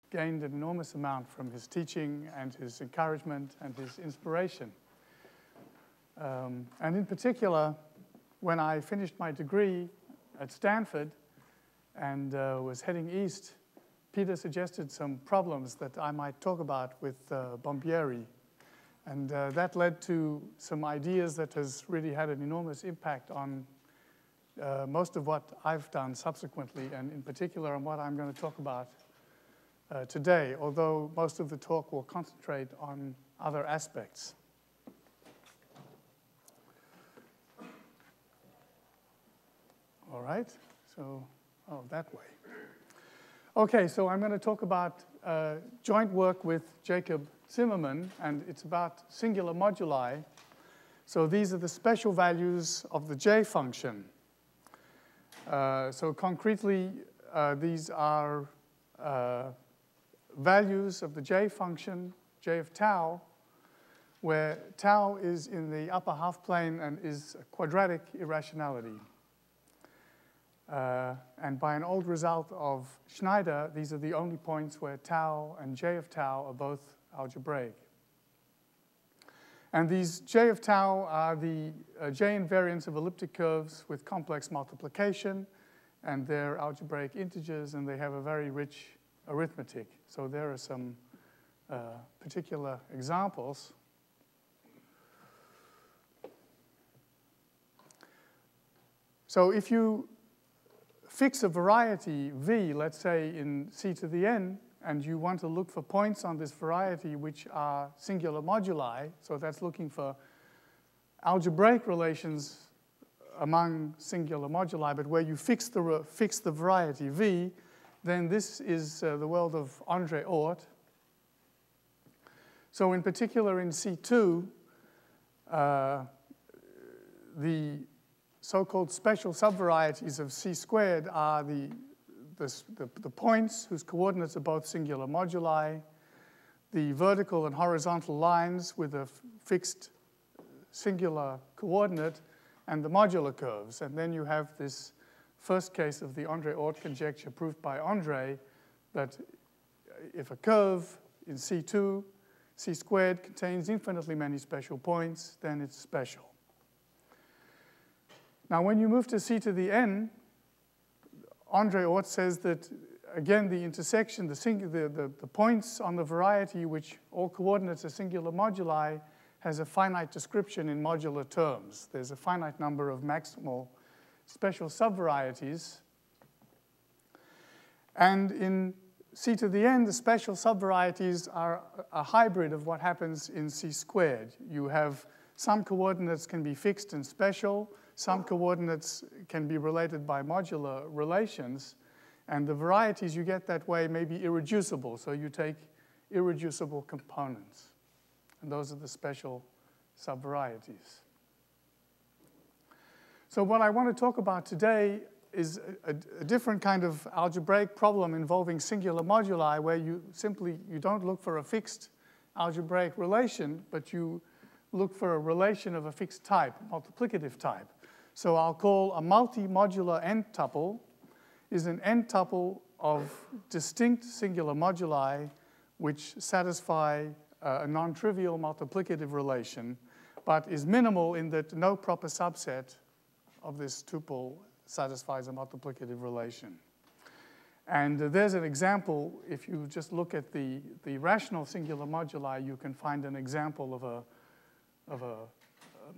gained an enormous amount from his teaching and his encouragement and his inspiration. And in particular, when I finished my degree at Stanford and was heading east, Peter suggested some problems that I might talk about with Bombieri. And that led to some ideas that has really had an enormous impact on most of what I've done subsequently, and in particular on what I'm going to talk about today, although most of the talk will concentrate on other aspects. All right, so, that way. Okay, so I'm going to talk about joint work with Jacob Tsimerman, and it's about singular moduli. So these are the special values of the J function. So concretely, these are values of the J function, J of tau, where tau is in the upper half plane and is a quadratic irrationality. And by an old result of Schneider, these are the only points where tau and J of tau are both algebraic. And these J of tau are the J invariants of elliptic curves with complex multiplication, and they're algebraic integers, and they have a very rich arithmetic. So there are some particular examples. So if you fix a variety V, let's say in C to the n, and you want to look for points on this variety which are singular moduli, so that's looking for algebraic relations among singular moduli, but where you fix the variety V, then this is the world of Andrè-Oort. So in particular in C2, the so-called special subvarieties of C squared are the points whose coordinates are both singular moduli, the vertical and horizontal lines with a fixed singular coordinate, and the modular curves. And then you have this first case of the Andrè-Oort conjecture proved by Andrè, that if a curve in C2, C squared contains infinitely many special points, then it's special. Now, when you move to C to the n, Andrè-Oort says that, again, the intersection, the points on the variety which all coordinates are singular moduli has a finite description in modular terms. There's a finite number of maximal special subvarieties. And in C to the n, the special subvarieties are a hybrid of what happens in C squared. You have some coordinates can be fixed and special. Some coordinates can be related by modular relations, and the varieties you get that way may be irreducible, so you take irreducible components. And those are the special subvarieties. So what I want to talk about today is a different kind of algebraic problem involving singular moduli, where you don't look for a fixed algebraic relation, but you look for a relation of a fixed type, multiplicative type. So I'll call a multi-modular n-tuple is an n-tuple of distinct singular moduli which satisfy a non-trivial multiplicative relation, but is minimal in that no proper subset of this tuple satisfies a multiplicative relation. And there's an example. If you just look at the rational singular moduli, you can find an example of a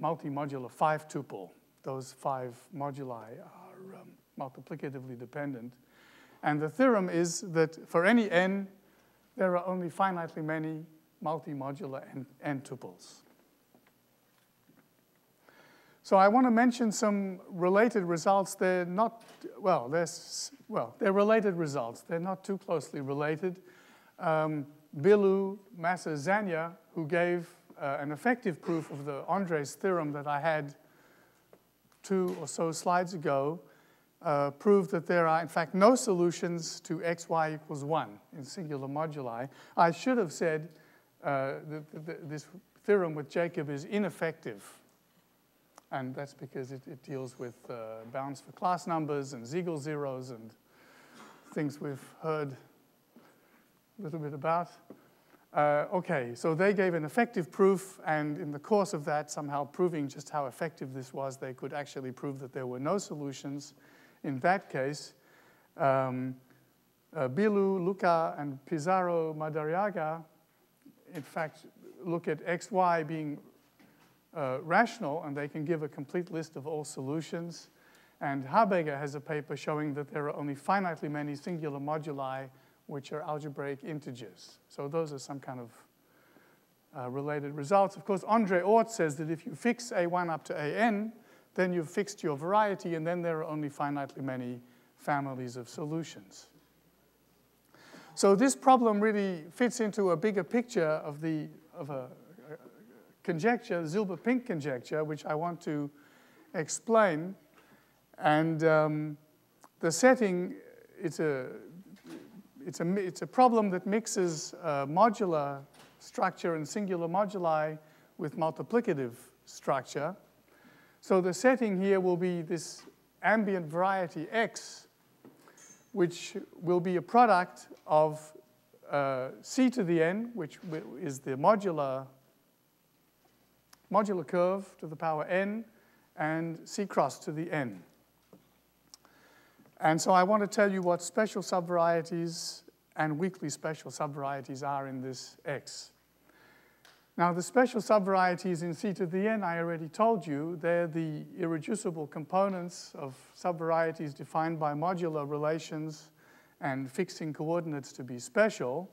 multi-modular 5-tuple. Those 5 moduli are multiplicatively dependent. And the theorem is that for any n, there are only finitely many multi-modular n-tuples. So I want to mention some related results. They're not, they're related results. They're not too closely related. Bilu Massa-Zanya, who gave an effective proof of the André's theorem that I had 2 or so slides ago, proved that there are, in fact, no solutions to xy equals 1 in singular moduli. I should have said this theorem with Jacob is ineffective. And that's because it deals with bounds for class numbers and Siegel zeros and things we've heard a little bit about. Okay, so they gave an effective proof, and in the course of that, somehow proving just how effective this was, they could actually prove that there were no solutions. In that case, Bilu, Luca, and Pizarro Madariaga, in fact, look at xy being rational, and they can give a complete list of all solutions. And Habeger has a paper showing that there are only finitely many singular moduli which are algebraic integers. So those are some kind of related results. Of course, Andrè-Oort says that if you fix A1 up to AN, then you've fixed your variety, and then there are only finitely many families of solutions. So this problem really fits into a bigger picture of a conjecture, Zilber-Pink conjecture, which I want to explain. And the setting, it's a problem that mixes modular structure and singular moduli with multiplicative structure. So the setting here will be this ambient variety X, which will be a product of C to the n, which is the modular curve to the power n, and C cross to the n. And so I want to tell you what special subvarieties and weakly special subvarieties are in this X. Now, the special subvarieties in C to the n, I already told you, they're the irreducible components of subvarieties defined by modular relations and fixing coordinates to be special.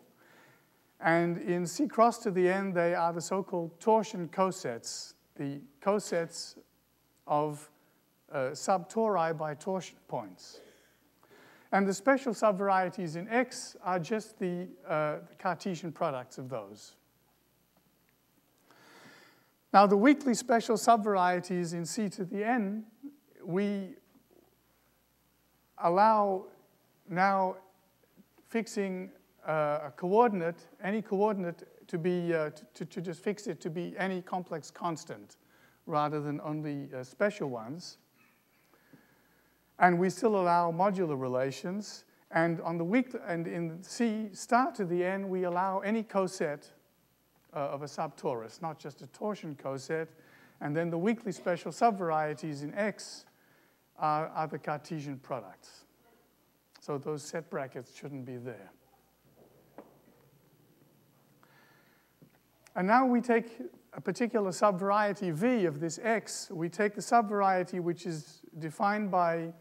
And in C cross to the n, they are the so-called torsion cosets, the cosets of subtori by torsion points. And the special subvarieties in X are just the Cartesian products of those. Now, the weakly special subvarieties in C to the n, we allow now fixing a coordinate, any coordinate, to be to just fix it to be any complex constant rather than only special ones. And we still allow modular relations. And on the weak, and in C star to the n, we allow any coset of a subtorus, not just a torsion coset. And then the weakly special subvarieties in X are the Cartesian products. So those set brackets shouldn't be there. And now we take a particular subvariety V of this X. We take the subvariety which is defined by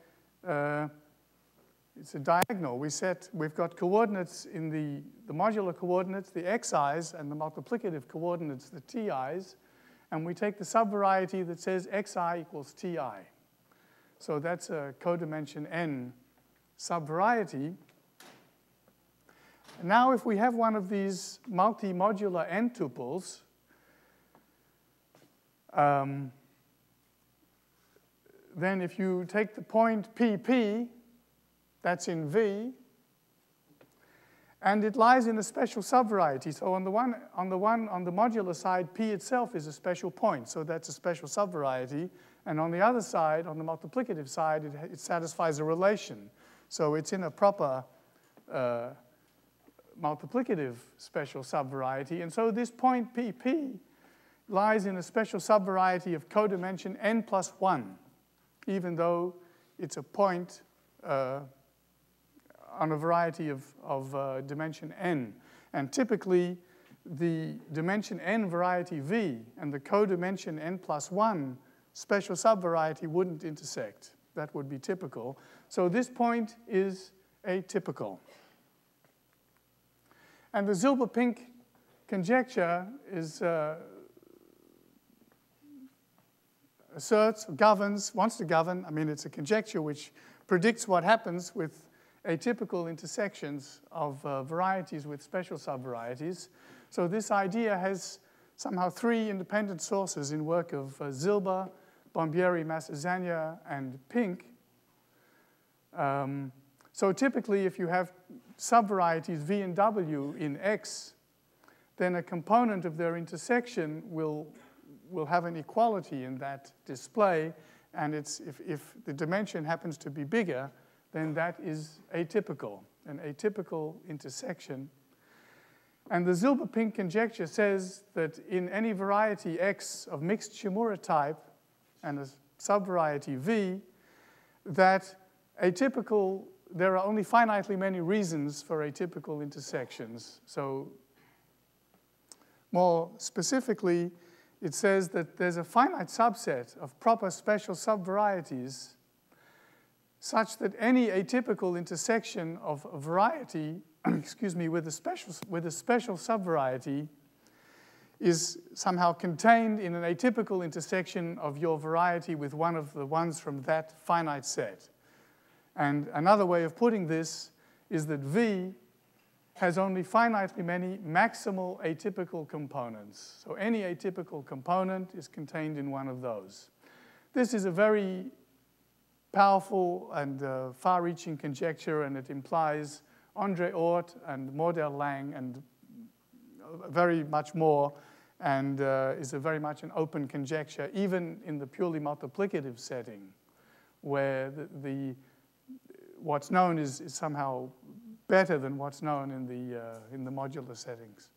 it's a diagonal. We've got coordinates in the modular coordinates, the xi's, and the multiplicative coordinates, the ti's. And we take the subvariety that says xi equals ti. So that's a codimension n subvariety. And now if we have one of these multi-modular n tuples, then if you take the point PP, that's in V, and it lies in a special subvariety. So on the modular side, P itself is a special point, so that's a special subvariety. And on the other side, on the multiplicative side, it satisfies a relation. So it's in a proper multiplicative special subvariety. And so this point PP lies in a special subvariety of codimension n plus 1, even though it's a point on a variety of dimension n. And typically, the dimension n variety V and the codimension n plus 1 special subvariety wouldn't intersect. That would be typical. So this point is atypical. And the Zilber-Pink conjecture is wants to govern. I mean, it's a conjecture which predicts what happens with atypical intersections of varieties with special subvarieties. So this idea has somehow 3 independent sources in work of Zilber, Bombieri, Massazania, and Pink. So typically, if you have subvarieties V and W in X, then a component of their intersection will have an equality in that display. And if the dimension happens to be bigger, then that is atypical, an atypical intersection. And the Zilber-Pink conjecture says that in any variety X of mixed Shimura type and a subvariety V, that there are only finitely many reasons for atypical intersections. So more specifically, it says that there's a finite subset of proper special subvarieties such that any atypical intersection of a variety, excuse me, with a special subvariety is somehow contained in an atypical intersection of your variety with one of the ones from that finite set. And another way of putting this is that V has only finitely many maximal atypical components. So any atypical component is contained in one of those. This is a very powerful and far-reaching conjecture, and it implies Andrè-Oort and Model-Lang and very much more, and is very much an open conjecture, even in the purely multiplicative setting, where what's known is somehow better than what's known in the modular settings.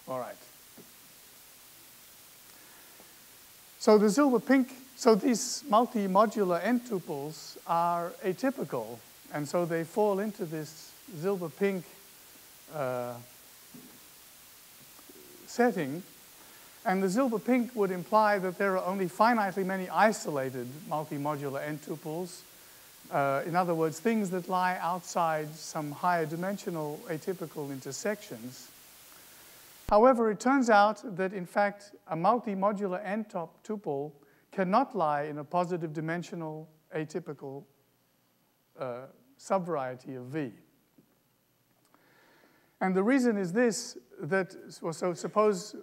All right. So the Zilber-Pink, so these multi-modular n-tuples are atypical, and so they fall into this Zilber-Pink setting. And the Zilber-Pink would imply that there are only finitely many isolated multi-modular n-tuples. In other words, things that lie outside some higher dimensional atypical intersections. However, it turns out that, in fact, a multi-modular n-top tuple cannot lie in a positive dimensional atypical subvariety of V. And the reason is this, so suppose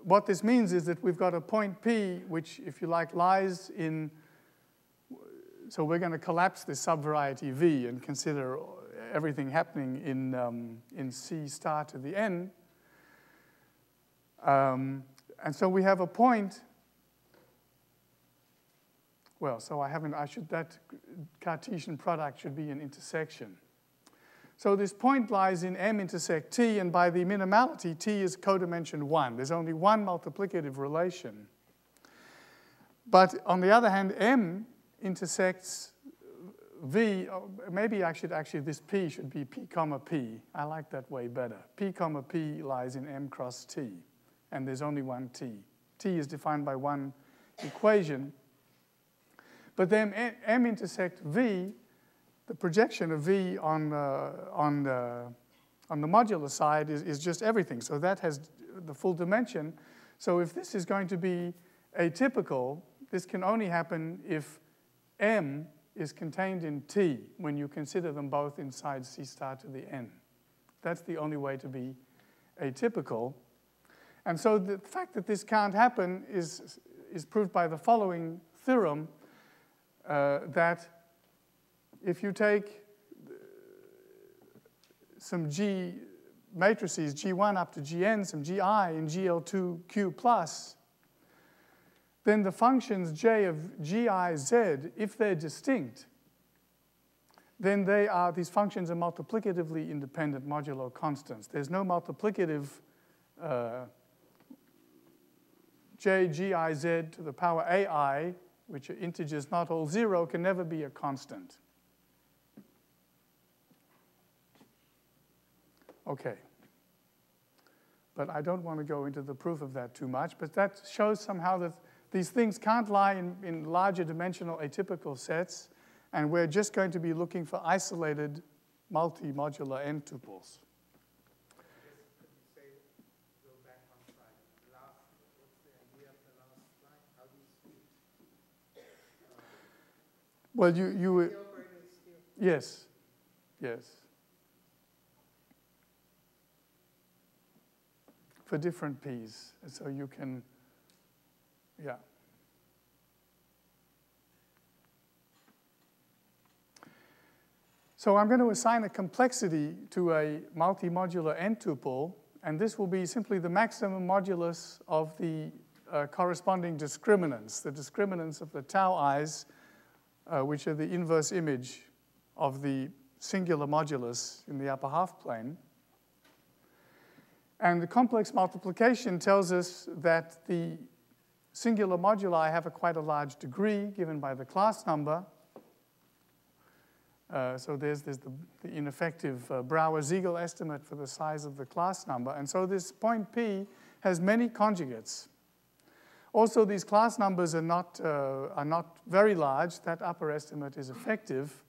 what this means is that we've got a point P, which, if you like, lies in, so we're going to collapse this subvariety V and consider everything happening in C star to the n. And so we have a point, well, so that Cartesian product should be an intersection. So this point lies in M intersect T, and by the minimality, T is codimension 1. There's only one multiplicative relation. But on the other hand, M intersects V. Maybe actually this P should be P comma P. I like that way better. P comma P lies in M cross T, and there's only one T. T is defined by one equation. But then M intersect V, the projection of V on the modular side is just everything. So that has the full dimension. So if this is going to be atypical, this can only happen if M is contained in T when you consider them both inside C star to the n. That's the only way to be atypical. And so the fact that this can't happen is proved by the following theorem, that if you take some G matrices, G1 up to Gn, some Gi in GL2Q plus, then the functions J of Giz, if they're distinct, then these functions are multiplicatively independent modulo constants. There's no multiplicative J, Giz to the power AI, which are integers not all 0, can never be a constant. Okay. But I don't want to go into the proof of that too much, but that shows somehow that these things can't lie in larger dimensional atypical sets, and we're just going to be looking for isolated multi-modular n-tuples. Well, yes. For different P's, so you can, yeah. So I'm going to assign a complexity to a multi-modular n-tuple, and this will be simply the maximum modulus of the corresponding discriminants, the discriminants of the tau i's, which are the inverse image of the singular modulus in the upper half plane. And the complex multiplication tells us that the singular moduli have quite a large degree given by the class number. So there's the ineffective Brouwer-Siegel estimate for the size of the class number. And so this point P has many conjugates. Also, these class numbers are not very large. That upper estimate is effective.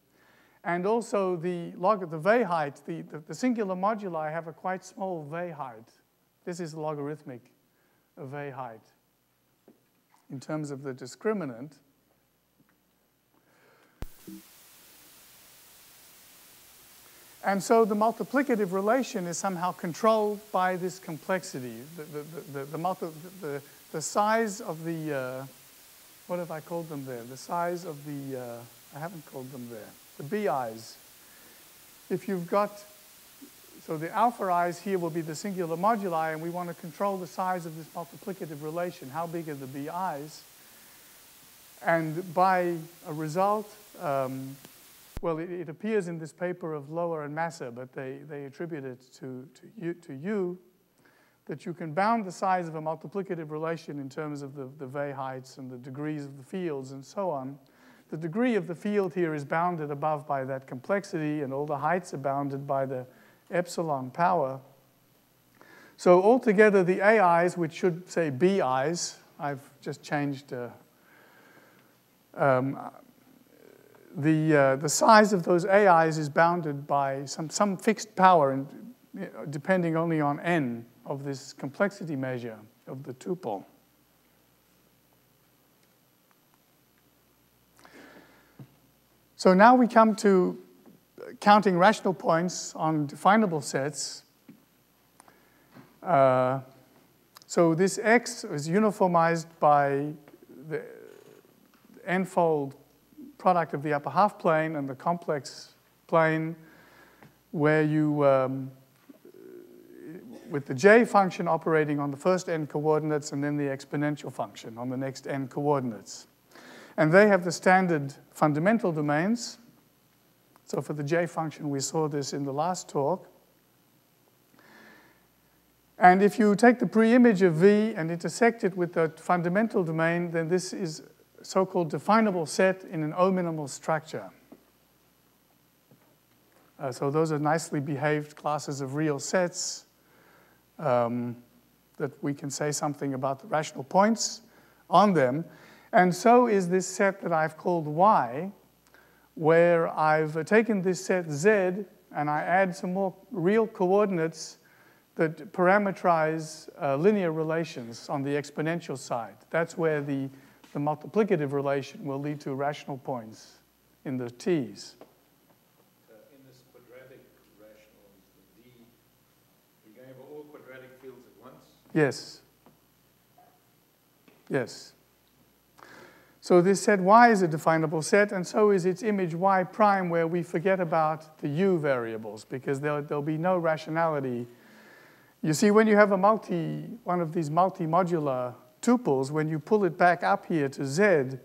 And also the Weyhe height, the singular moduli have a quite small Weyhe height. This is logarithmic Weyhe height in terms of the discriminant. And so the multiplicative relation is somehow controlled by this complexity. The size of the, what have I called them there? The size of the, I haven't called them there. The BI's. If you've got, so the alpha i's here will be the singular moduli, and we want to control the size of this multiplicative relation. How big are the BI's? And by a result, well, it appears in this paper of Lower and Massa, but they attribute it to you, that you can bound the size of a multiplicative relation in terms of the Weyhe heights and the degrees of the fields and so on. The degree of the field here is bounded above by that complexity, and all the heights are bounded by the epsilon power. So altogether, the AI's, which should say BI's, I've just changed the size of those AI's is bounded by some fixed power, and depending only on n of this complexity measure of the tuple. So now we come to counting rational points on definable sets. So this X is uniformized by the n-fold product of the upper half plane and the complex plane, where you, with the J function operating on the first n coordinates and then the exponential function on the next n coordinates. And they have the standard fundamental domains. So for the J function, we saw this in the last talk. And if you take the pre-image of V and intersect it with the fundamental domain, then this is a so-called definable set in an O-minimal structure. So those are nicely behaved classes of real sets that we can say something about the rational points on them. And so is this set that I've called Y, where I've taken this set Z and I add some more real coordinates that parameterize linear relations on the exponential side. That's where the multiplicative relation will lead to rational points in the T's. In this quadratic rational, the D, we're going over all quadratic fields at once? Yes. Yes. So this set Y is a definable set, and so is its image Y prime, where we forget about the U variables, because there'll be no rationality. You see, when you have one of these multi-modular tuples, when you pull it back up here to Z,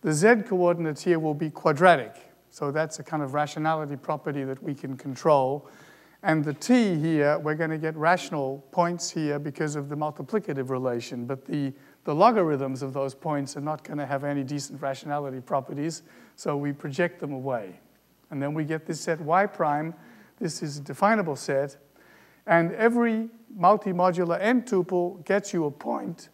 the Z coordinates here will be quadratic. So that's a kind of rationality property that we can control. And the T here, we're going to get rational points here because of the multiplicative relation. But the logarithms of those points are not going to have any decent rationality properties, so we project them away. And then we get this set Y prime. This is a definable set. And every multi-modular n tuple gets you a point,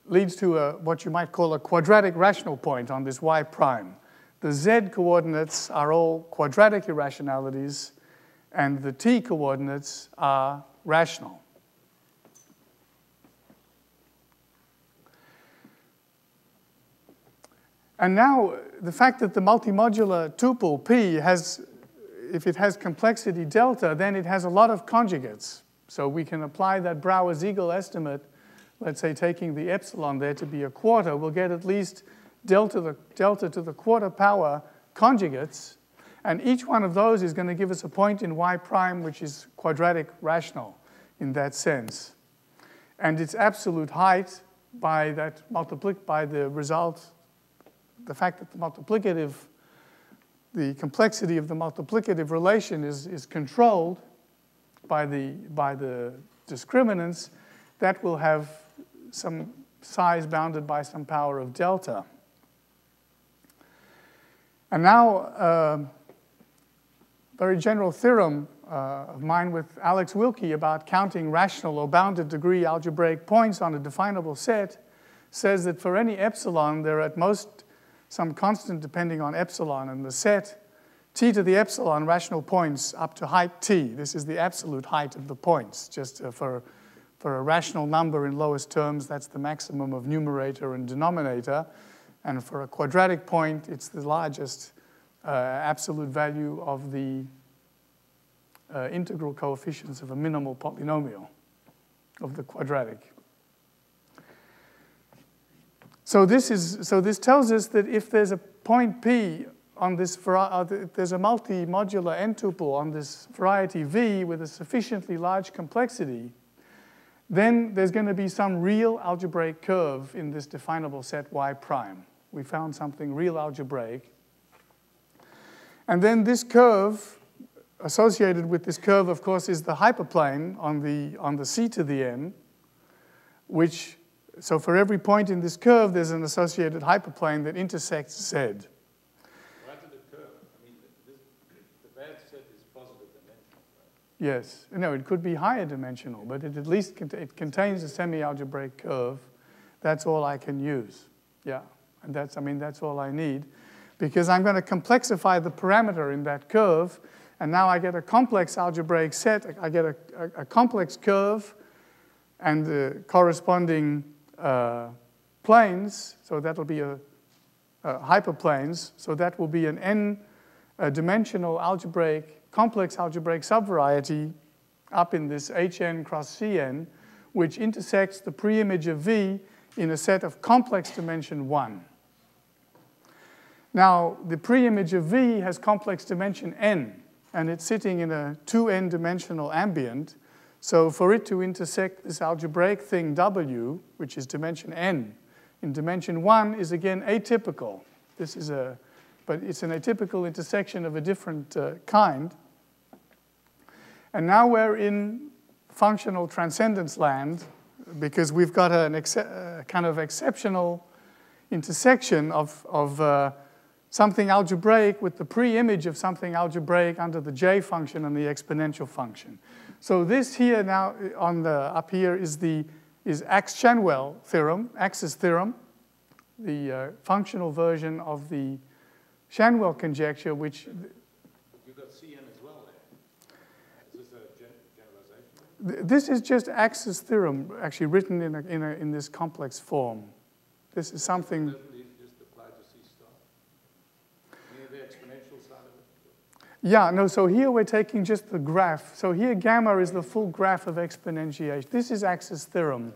leads to what you might call a quadratic rational point on this Y prime. The Z coordinates are all quadratic irrationalities, and the T coordinates are rational. And now, the fact that the multi-modular tuple P has, if it has complexity delta, then it has a lot of conjugates. So we can apply that Brouwer-Siegel estimate, let's say taking the epsilon there to be a quarter, we'll get at least delta to the quarter power conjugates. And each one of those is going to give us a point in Y prime, which is quadratic rational in that sense. And its absolute height by the result, the fact that the the complexity of the multiplicative relation is controlled by the discriminants, that will have some size bounded by some power of delta. And now, very general theorem of mine with Alex Wilkie about counting rational or bounded degree algebraic points on a definable set says that for any epsilon, there are at most some constant depending on epsilon, and the set t to the epsilon rational points up to height t. This is the absolute height of the points. Just for a rational number in lowest terms, that's the maximum of numerator and denominator. And for a quadratic point, it's the largest absolute value of the integral coefficients of a minimal polynomial of the quadratic. So this tells us that if there's a point P on this, if there's a multi-modular n-tuple on this variety V with a sufficiently large complexity, then there's going to be some real algebraic curve in this definable set Y prime. We found something real algebraic. And then this curve, associated with this curve, of course, is the hyperplane on the C to the n, which, so for every point in this curve, there's an associated hyperplane that intersects Z. Right to the curve, I mean, the bad set is positive dimensional, right? Yes. No, it could be higher dimensional, but it at least it contains a semi-algebraic curve. That's all I can use. Yeah, and that's all I need, because I'm going to complexify the parameter in that curve, and now I get a complex algebraic set. I get a complex curve and the corresponding planes, so that'll be a hyperplanes, so that will be an n-dimensional complex algebraic subvariety up in this Hn cross Cn, which intersects the preimage of V in a set of complex dimension 1. Now, the preimage of V has complex dimension n, and it's sitting in a 2n dimensional ambient. So for it to intersect this algebraic thing W, which is dimension n, in dimension 1 is again atypical. But it's an atypical intersection of a different kind. And now we're in functional transcendence land, because we've got a kind of exceptional intersection of something algebraic with the pre-image of something algebraic under the J function and the exponential function. So this here now up here is Ax-Schanuel theorem, Axe's theorem, the functional version of the Schanuel conjecture, which... You got Cn as well there. Is this a generalization? This is just Axe's theorem, actually written in this complex form. This is something... Yeah, no, so here we're taking just the graph. So here gamma is the full graph of exponentiation. This is Axe's theorem.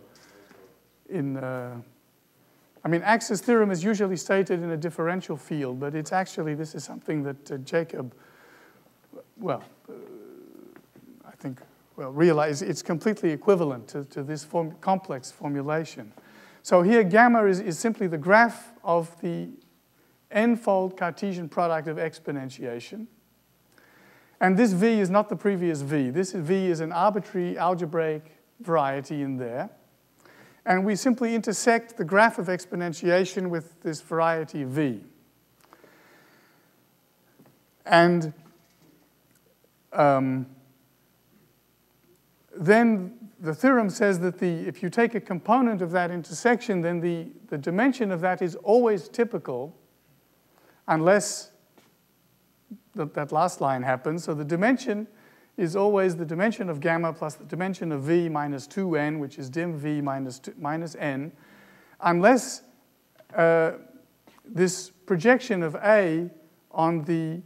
Axe's theorem is usually stated in a differential field, but it's actually, this is something that Jacob, realized it's completely equivalent to this complex formulation. So here gamma is simply the graph of the n-fold Cartesian product of exponentiation. And this V is not the previous V. This V is an arbitrary algebraic variety in there. And we simply intersect the graph of exponentiation with this variety V. And then the theorem says that if you take a component of that intersection, then the dimension of that is always typical, unless that last line happens. So the dimension is always the dimension of gamma plus the dimension of V minus 2n, which is dim V minus n, unless this projection of A on the,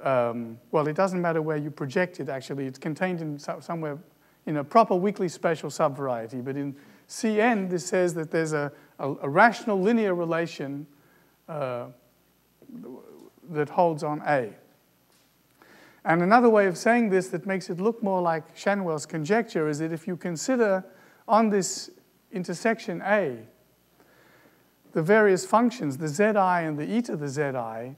it doesn't matter where you project it, actually. It's contained in somewhere in a proper weakly spatial subvariety. But in Cn, this says that there's a rational linear relation that holds on A. And another way of saying this that makes it look more like Schanuel's conjecture is that if you consider on this intersection A the various functions, the zi and the e to the zi,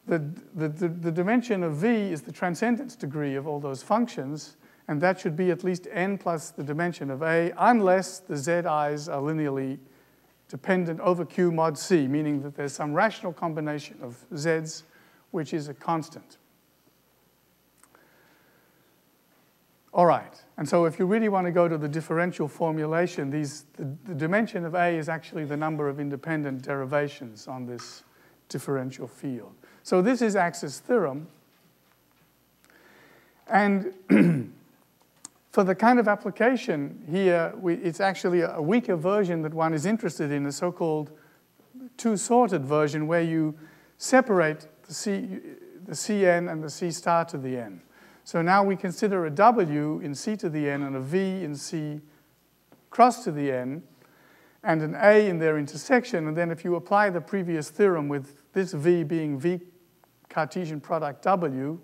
the dimension of V is the transcendence degree of all those functions, and that should be at least n plus the dimension of A, unless the zi's are linearly dependent over Q mod C, meaning that there's some rational combination of z's which is a constant. All right, and so if you really want to go to the differential formulation, the dimension of A is actually the number of independent derivations on this differential field. So this is Axe's theorem. And for the kind of application here, it's actually a weaker version that one is interested in, a so-called two-sorted version where you separate the Cn and the C star to the n. So now we consider a W in C to the n and a V in C cross to the n and an A in their intersection. And then if you apply the previous theorem with this V being V Cartesian product W,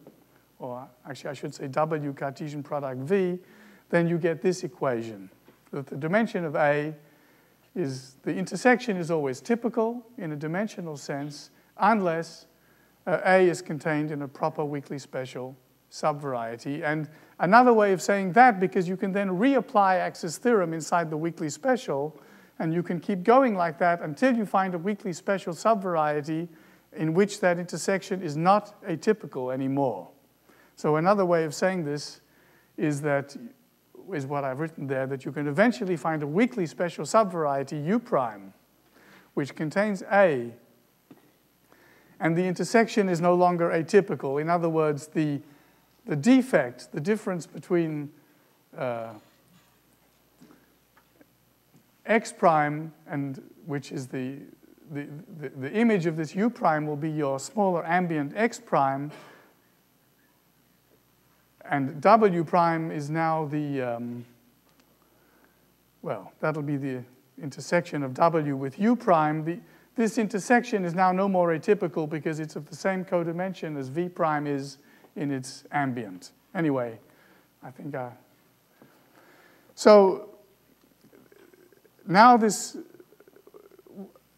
or actually I should say W Cartesian product V, then you get this equation, that the dimension of A is, the intersection is always typical in a dimensional sense, unless A is contained in a proper weakly special subvariety. And another way of saying that, because you can then reapply Axe's theorem inside the weakly special, and you can keep going like that until you find a weakly special subvariety in which that intersection is not atypical anymore. So another way of saying this is what I've written there, that you can eventually find a weakly special subvariety U prime, which contains A, and the intersection is no longer atypical. In other words, the defect, the difference between X prime, and which is the image of this U prime will be your smaller ambient X prime, and W prime is now well, that'll be the intersection of W with U prime. This intersection is now no more atypical because it's of the same codimension as V prime is in its ambient. Anyway, I think so now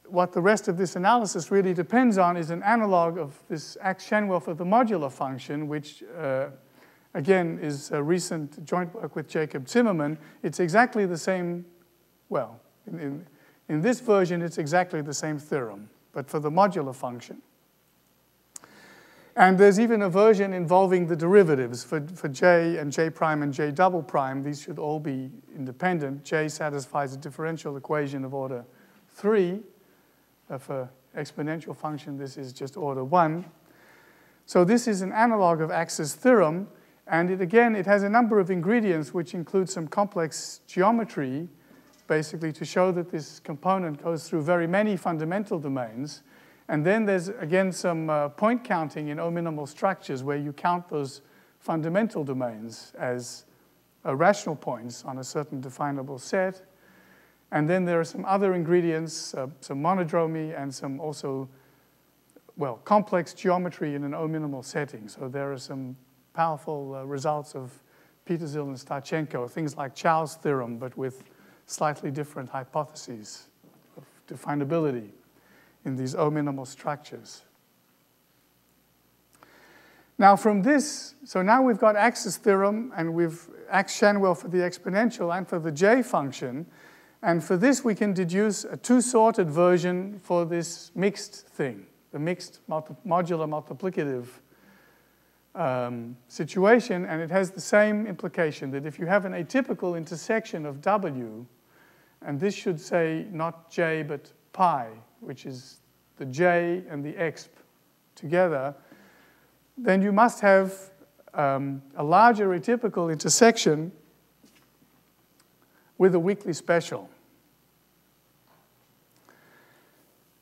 what the rest of this analysis really depends on is an analog of this Ax-Schanuel for the modular function, which again is a recent joint work with Jacob Tsimerman. It's exactly the same, well, in this version it's exactly the same theorem, but for the modular function. And there's even a version involving the derivatives for J and J prime and J double prime. These should all be independent. J satisfies a differential equation of order 3. For exponential function, this is just order 1. So this is an analog of Axe's theorem. And it has a number of ingredients which include some complex geometry, basically to show that this component goes through very many fundamental domains. And then there's, again, some point counting in O-minimal structures where you count those fundamental domains as rational points on a certain definable set. And then there are some other ingredients, some monodromy and some also, well, complex geometry in an O-minimal setting. So there are some powerful results of Peter Sarnak and Starchenko, things like Chow's theorem, but with slightly different hypotheses of definability in these O-minimal structures. Now from this, so now we've got Axe's theorem, and we've Ax-Schanuel for the exponential and for the J function. And for this, we can deduce a two-sorted version for this mixed thing, the mixed modular multiplicative situation. And it has the same implication that if you have an atypical intersection of W, and this should say not J but pi, which is the J and the exp together, then you must have a larger atypical intersection with a weakly special.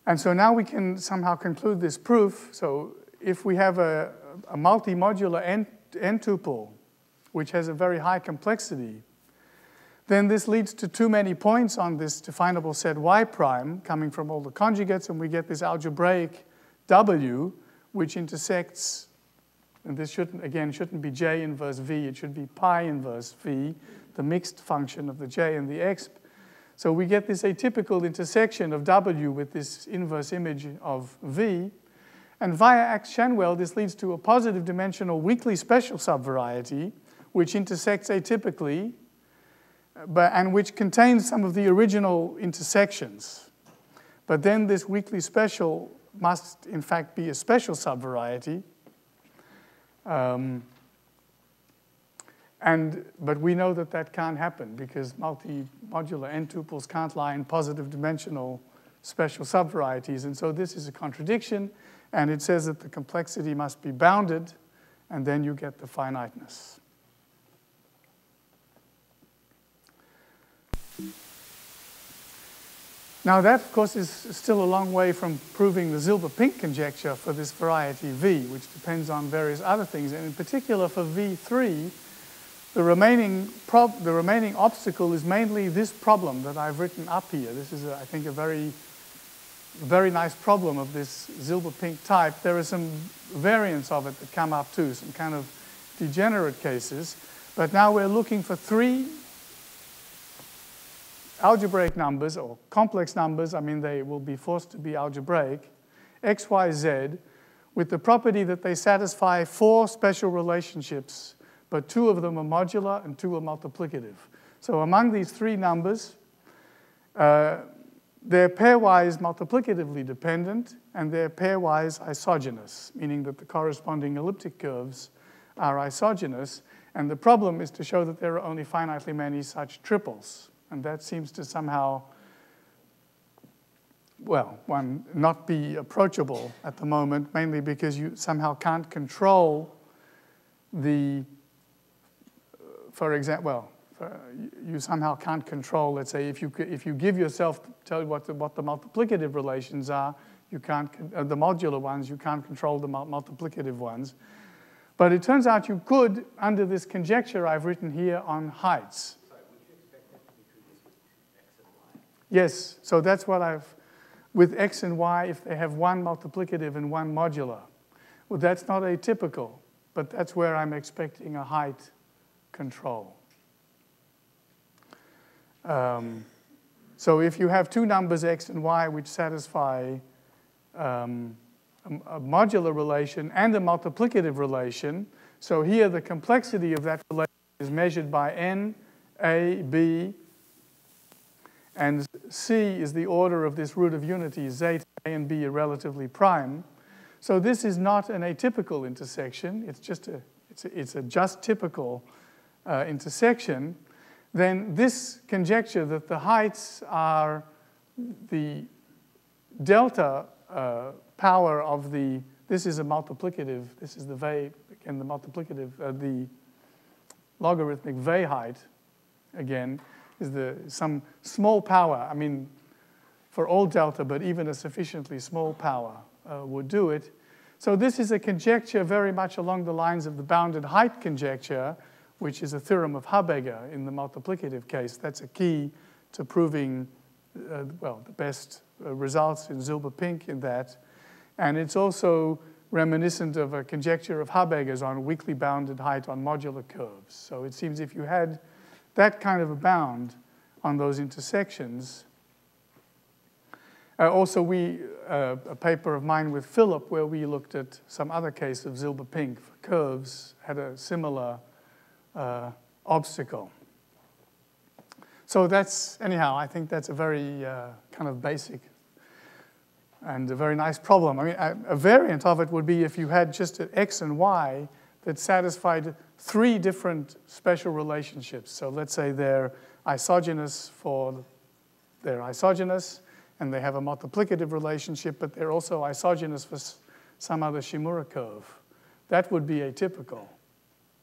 And so now we can somehow conclude this proof. So if we have a multi-modular n-tuple, which has a very high complexity, then this leads to too many points on this definable set Y prime coming from all the conjugates, and we get this algebraic W, which intersects, and this shouldn't be J inverse V, it should be pi inverse V, the mixed function of the J and the exp. So we get this atypical intersection of W with this inverse image of V, And via Ax-Schanuel, this leads to a positive dimensional weakly special subvariety, which intersects atypically, and which contains some of the original intersections. But then this weakly special must, in fact, be a special subvariety. But we know that that can't happen because multi-modular n-tuples can't lie in positive dimensional special subvarieties. And so this is a contradiction. And it says that the complexity must be bounded, and then you get the finiteness. Now that, of course, is still a long way from proving the Zilber-Pink conjecture for this variety V, which depends on various other things. And in particular for V3, the remaining obstacle is mainly this problem that I've written up here. This is, I think, a very nice problem of this Zilber-Pink type. There are some variants of it that come up too, some kind of degenerate cases. But now we're looking for 3 algebraic numbers, or complex numbers. I mean, they will be forced to be algebraic, x, y, z, with the property that they satisfy 4 special relationships, but 2 of them are modular and 2 are multiplicative. So among these 3 numbers, they're pairwise multiplicatively dependent, and they're pairwise isogenous, meaning that the corresponding elliptic curves are isogenous. And the problem is to show that there are only finitely many such triples. And that seems to somehow, well, one, not be approachable at the moment, mainly because you somehow can't control the, for example, you somehow can't control, let's say, if you give yourself, tell you what the multiplicative relations are, you can't, the modular ones, you can't control the multiplicative ones. But it turns out you could, under this conjecture I've written here on heights. Sorry, would you expect that to be true just with x and y? Yes, so that's what with x and y, if they have one multiplicative and one modular. Well, that's not atypical, but that's where I'm expecting a height control. So if you have 2 numbers, x and y, which satisfy a modular relation and a multiplicative relation, so here the complexity of that relation is measured by n, a, b, and c is the order of this root of unity. Zeta, a and b are relatively prime. So this is not an atypical intersection. It's just it's a just typical intersection. Then this conjecture that the heights are the delta power of this is a multiplicative, this is the V, again, the multiplicative, the logarithmic V height, again, is some small power. I mean, for all delta, but even a sufficiently small power would do it. So this is a conjecture very much along the lines of the bounded height conjecture, which is a theorem of Habegger in the multiplicative case. That's a key to proving, well, the best results in Zilber-Pink in that. And it's also reminiscent of a conjecture of Habegger's on weakly bounded height on modular curves. So it seems if you had that kind of a bound on those intersections. Also, a paper of mine with Philip, where we looked at some other case of Zilber-Pink for curves, had a similar obstacle. So that's, anyhow, I think that's a very kind of basic and a very nice problem. I mean, a variant of it would be if you had just an x and y that satisfied 3 different special relationships. So let's say they're isogenous and they have a multiplicative relationship, but they're also isogenous for some other Shimura curve. That would be atypical.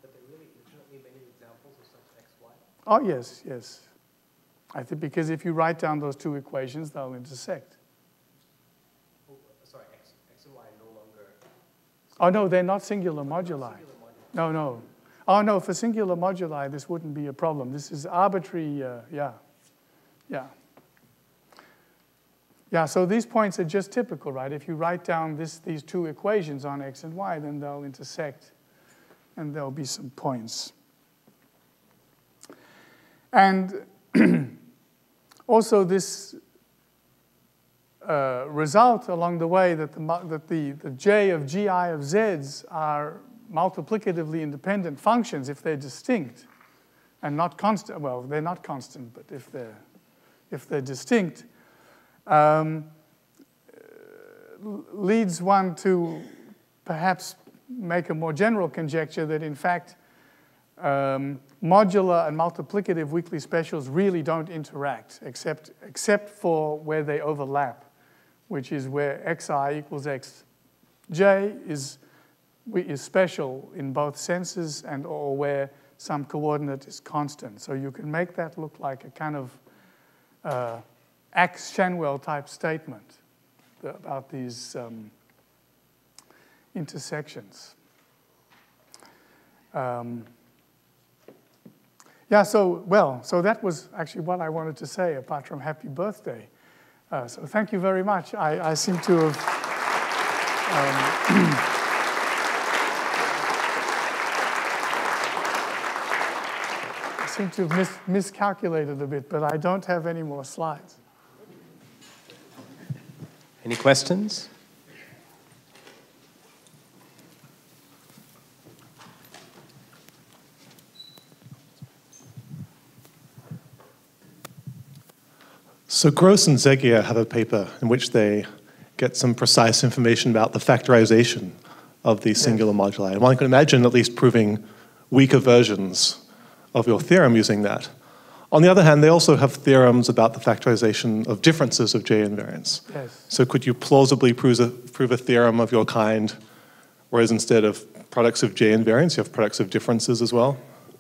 But there really legitimately many examples of such x, y? Oh, yes, yes. I think because if you write down those 2 equations, they'll intersect. Oh, sorry, x and y are no longer... Oh, no, they're not singular moduli. No, no. Oh, no, for singular moduli, this wouldn't be a problem. This is arbitrary, yeah. Yeah, so these points are just typical, right? If you write down these 2 equations on x and y, then they'll intersect, and there'll be some points. And also this result along the way that the j of gi of z's are multiplicatively independent functions if they're distinct and not constant. Well, they're not constant, but if they're distinct, leads one to perhaps make a more general conjecture that in fact modular and multiplicative weakly specials really don't interact except for where they overlap, which is where xi equals xj is special in both senses and or where some coordinate is constant. So you can make that look like a kind of Ax-Schanuel type statement about these intersections. Yeah, so that was actually what I wanted to say, apart from happy birthday. So thank you very much. I seem to have miscalculated a bit, but I don't have any more slides. Any questions? So Gross and Zegier have a paper in which they get some precise information about the factorization of these singular moduli. And one can imagine at least proving weaker versions of your theorem using that. On the other hand, they also have theorems about the factorization of differences of J invariants. Yes. So could you plausibly prove a theorem of your kind, whereas instead of products of J invariants, you have products of differences as well?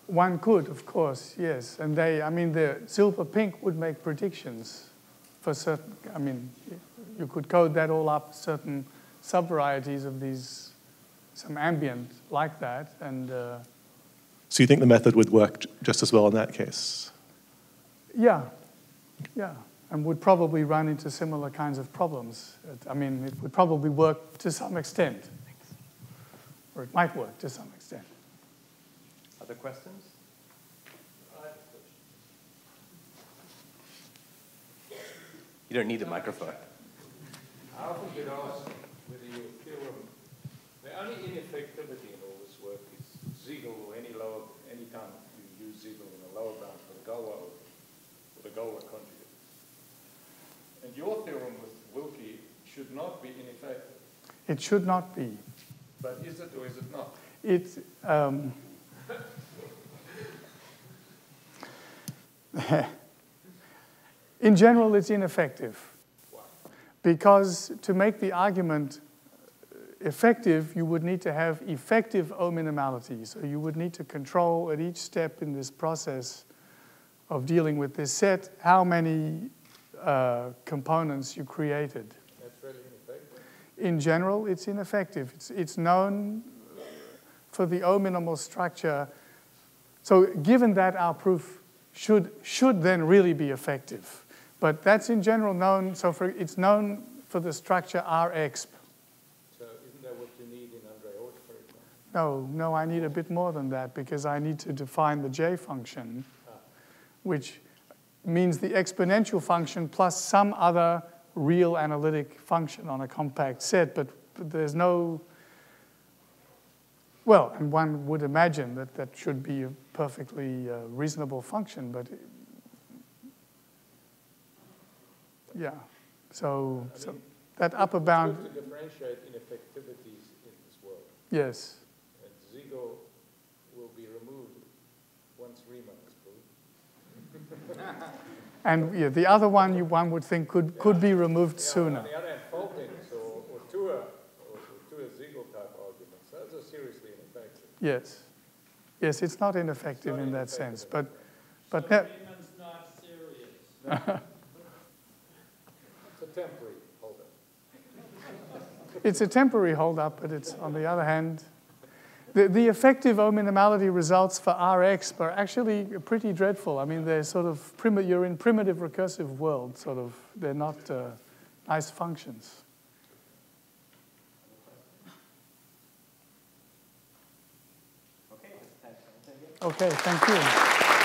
One could, of course, yes. And the Zilber-Pink would make predictions for certain, you could code that all up, certain subvarieties of these, some ambient like that. And so you think the method would work just as well in that case? Yeah, and would probably run into similar kinds of problems. It would probably work to some extent, or it might work to some extent. Other questions? You don't need a microphone. I often get asked whether your theorem, the only ineffectivity in all this work is Ziegel or any time you use Ziegel in a lower bound for the Galois conjugate. And your theorem with Wilkie should not be ineffective. It should not be. But is it or is it not? In general, it's ineffective. Why? Because to make the argument effective, you would need to have effective O minimality. So you would need to control at each step in this process of dealing with this set how many components you created. That's really ineffective. In general, it's ineffective. It's known for the O minimal structure. So given that, our proof should then really be effective. But that's in general known. So it's known for the structure Rx. So isn't that what you need in Andrè-Oort, for example? No, I need a bit more than that because I need to define the J function, which means the exponential function plus some other real analytic function on a compact set. But there's no, well, and one would imagine that that should be a perfectly reasonable function, but yeah. So that upper bound. It's good to differentiate ineffectivities in this world. Yes. And Ziegel will be removed once Riemann is proved. And yeah, the other one one would think could be removed sooner. On the other hand, Folkings or Tour Ziegel type arguments, those are seriously ineffective. Yes. Yes, it's not ineffective in that sense, but So Riemann's not serious. It's a temporary holdup. it's a temporary holdup, but it's, on the other hand, the effective O minimality results for Rx are actually pretty dreadful. I mean, they're sort of, you're in primitive recursive world, sort of. They're not nice functions. Okay, Okay, thank you.